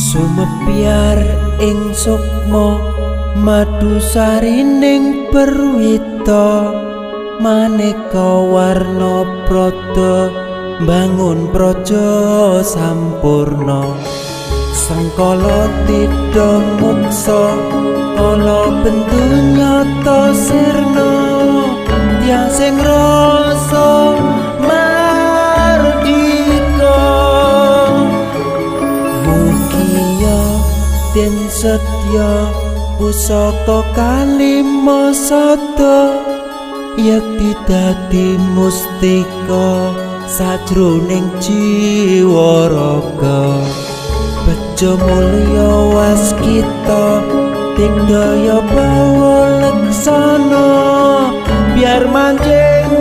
Sumepyar ing sukma madu sarining perwita maneka warna prada bangun praja sampurna sangkala tidha muksa kala bendu nyata sirna tiyang sing rasa mardika mugia den setya pusaka kalima sada yakti dadi mustika sajroning jiwa raga bejo mulya waskita digdaya bawa leksana biar manjing